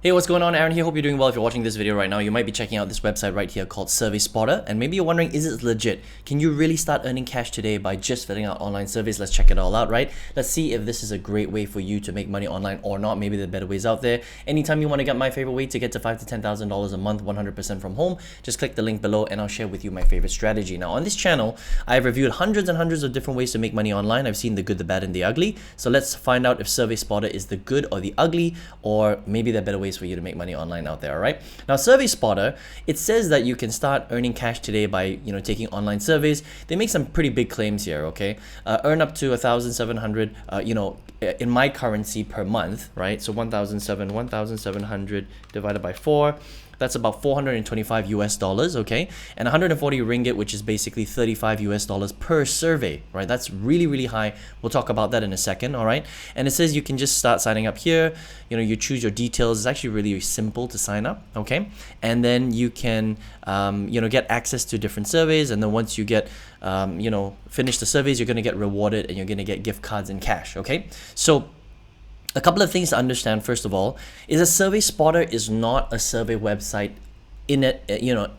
Hey, what's going on? Aaron here. Hope you're doing well. If you're watching this video right now, you might be checking out this website right here called Survey Spotter, and maybe you're wondering, is it legit? Can you really start earning cash today by just filling out online surveys? Let's check it all out, right? Let's see if this is a great way for you to make money online or not. Maybe there are better ways out there. Anytime you want to get my favorite way to get to $5,000 to $10,000 a month, 100% from home, just click the link below and I'll share with you my favorite strategy. Now, on this channel, I've reviewed hundreds and hundreds of different ways to make money online. I've seen the good, the bad, and the ugly. So let's find out if Survey Spotter is the good or the ugly, or maybe there are better ways for you to make money online out there. All right, now Survey Spotter, it says that you can start earning cash today by taking online surveys. They make some pretty big claims here. Okay, earn up to 1,700 in my currency per month, right? So 1,700 divided by 4, that's about 425 US dollars, okay? And 140 ringgit, which is basically 35 US dollars per survey, right? That's really, really high. We'll talk about that in a second, all right? And it says you can just start signing up here. You choose your details. It's actually really simple to sign up, okay? And then you can, get access to different surveys. And then once you get, finish the surveys, you're gonna get rewarded and you're gonna get gift cards and cash, okay? So a couple of things to understand, first of all, is a Survey Spotter is not a survey website in it,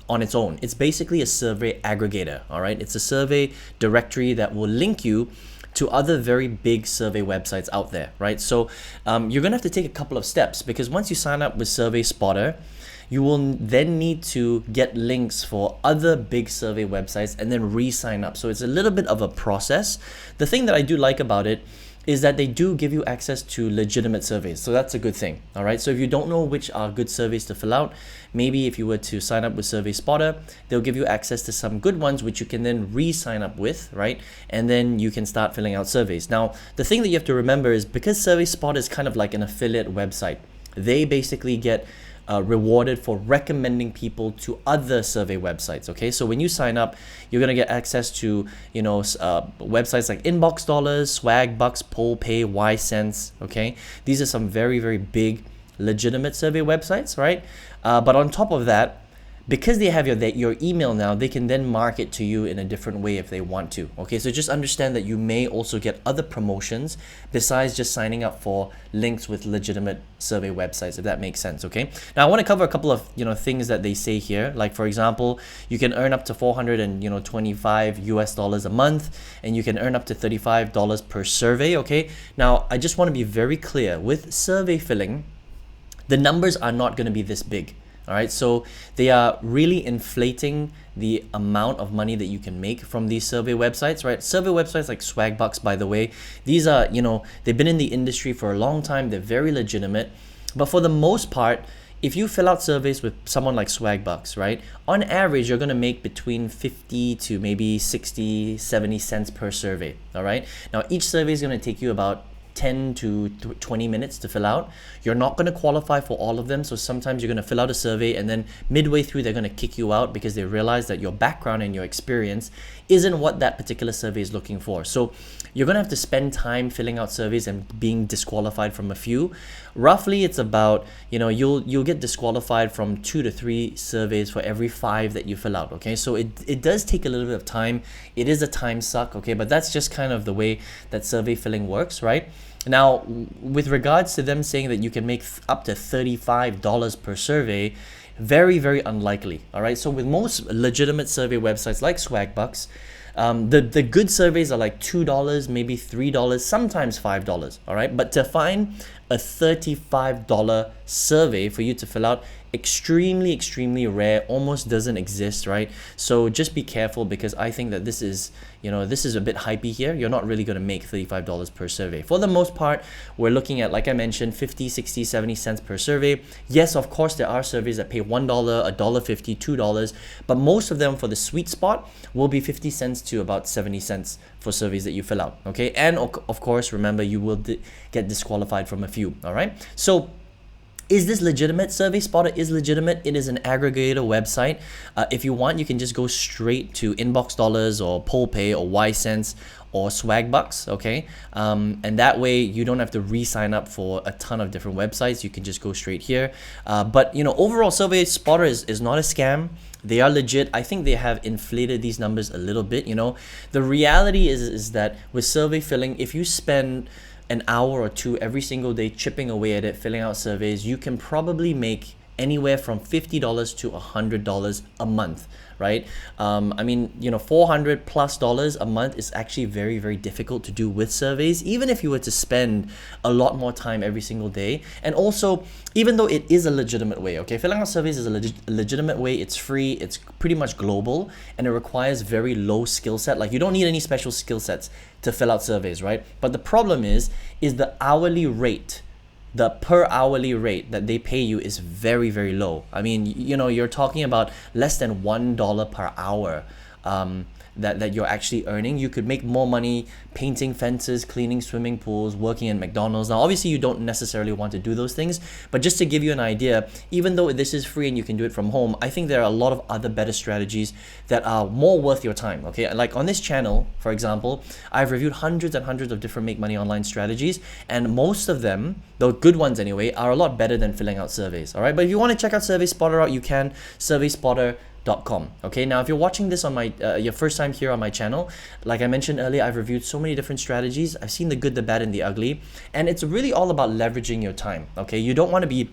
on its own. It's basically a survey aggregator, all right? It's a survey directory that will link you to other very big survey websites out there, right? So you're gonna have to take a couple of steps, because once you sign up with Survey Spotter, you will then need to get links for other big survey websites and then re-sign up. So it's a little bit of a process. The thing that I do like about it is that they do give you access to legitimate surveys. So that's a good thing, all right? So if you don't know which are good surveys to fill out, maybe if you were to sign up with Survey Spotter, they'll give you access to some good ones, which you can then re-sign up with, right? And then you can start filling out surveys. Now, the thing that you have to remember is, because Survey Spotter is kind of like an affiliate website, they basically get rewarded for recommending people to other survey websites. Okay, so when you sign up, you're gonna get access to websites like Inbox Dollars, Swag Bucks, Poll Pay, Y-Sense. Okay, these are some very, very big legitimate survey websites, right? But on top of that, because they have your email now, they can then market to you in a different way if they want to. Okay, so just understand that you may also get other promotions besides just signing up for links with legitimate survey websites, if that makes sense. Okay, now I want to cover a couple of things that they say here. Like, for example, you can earn up to 425 US dollars a month, and you can earn up to $35 per survey. Okay, now I just want to be very clear with survey filling, the numbers are not going to be this big. All right, so they are really inflating the amount of money that you can make from these survey websites, right? Survey websites like Swagbucks, by the way, these are, they've been in the industry for a long time. They're very legitimate. But for the most part, if you fill out surveys with someone like Swagbucks, right, on average, you're going to make between 50 to maybe 60, 70 cents per survey. All right, now each survey is going to take you about 10 to 20 minutes to fill out. You're not going to qualify for all of them, so sometimes you're going to fill out a survey and then midway through they're going to kick you out because they realize that your background and your experience isn't what that particular survey is looking for. So you're going to have to spend time filling out surveys and being disqualified from a few. Roughly, it's about, you'll get disqualified from 2 to 3 surveys for every 5 that you fill out. Okay, so it does take a little bit of time. It is a time suck, okay, but that's just kind of the way that survey filling works, right? Now, with regards to them saying that you can make up to $35 per survey, very, very unlikely. All right, so with most legitimate survey websites like Swagbucks, the good surveys are like $2, maybe $3, sometimes $5. All right, but to find a $35 survey for you to fill out, extremely, extremely rare, almost doesn't exist, right? So just be careful, because I think that this is a bit hypey here. You're not really going to make $35 per survey. For the most part, we're looking at, like I mentioned, 50, 60, 70 cents per survey. Yes, of course, there are surveys that pay $1, $1.50, $2, but most of them, for the sweet spot, will be 50 cents to about 70 cents for surveys that you fill out, okay? And of course, remember, you will get disqualified from a few, all right? So is this legitimate? Survey Spotter is legitimate. It is an aggregator website. If you want, you can just go straight to Inbox Dollars or Poll Pay or Y-Sense or Swagbucks, okay? And that way you don't have to re-sign up for a ton of different websites. You can just go straight here. But overall, Survey Spotter is not a scam. They are legit. I think they have inflated these numbers a little bit. The reality is that with survey filling, if you spend an hour or two every single day chipping away at it, filling out surveys, you can probably make anywhere from $50 to $100 a month, right? I mean, you know, $400+ a month is actually very, very difficult to do with surveys, even if you were to spend a lot more time every single day. And also, even though it is a legitimate way, okay, filling out surveys is a legitimate way, it's free, it's pretty much global, and it requires very low skill set. Like, you don't need any special skill sets to fill out surveys, right? But the problem is the hourly rate, the per hourly rate that they pay you is very, very low. I mean, you know, you're talking about less than $1 per hour that you're actually earning. You could make more money painting fences, cleaning swimming pools, working in McDonald's. Now, obviously, you don't necessarily want to do those things, but just to give you an idea, even though this is free and you can do it from home, I think there are a lot of other better strategies that are more worth your time, okay? Like on this channel, for example, I've reviewed hundreds and hundreds of different make money online strategies, and most of them, the good ones anyway, are a lot better than filling out surveys, all right? But if you want to check out Survey Spotter out, you can, surveyspotter.com. Okay, now if you're watching this on my your first time here on my channel, like I mentioned earlier, I've reviewed so many different strategies. I've seen the good, the bad, and the ugly, and it's really all about leveraging your time. Okay, you don't want to be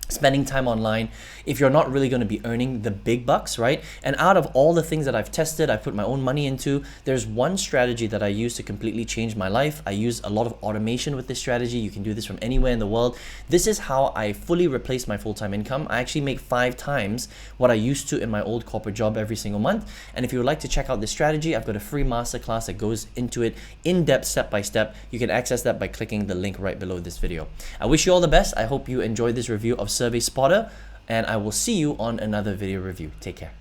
spending time online if you're not really going to be earning the big bucks, right? And out of all the things that I've tested, I've put my own money into, there's one strategy that I use to completely change my life. I use a lot of automation with this strategy. You can do this from anywhere in the world. This is how I fully replace my full-time income. I actually make 5 times what I used to in my old corporate job every single month. And if you would like to check out this strategy, I've got a free masterclass that goes into it in depth, step by step. You can access that by clicking the link right below this video. I wish you all the best. I hope you enjoyed this review of Survey Spotter, and I will see you on another video review. Take care.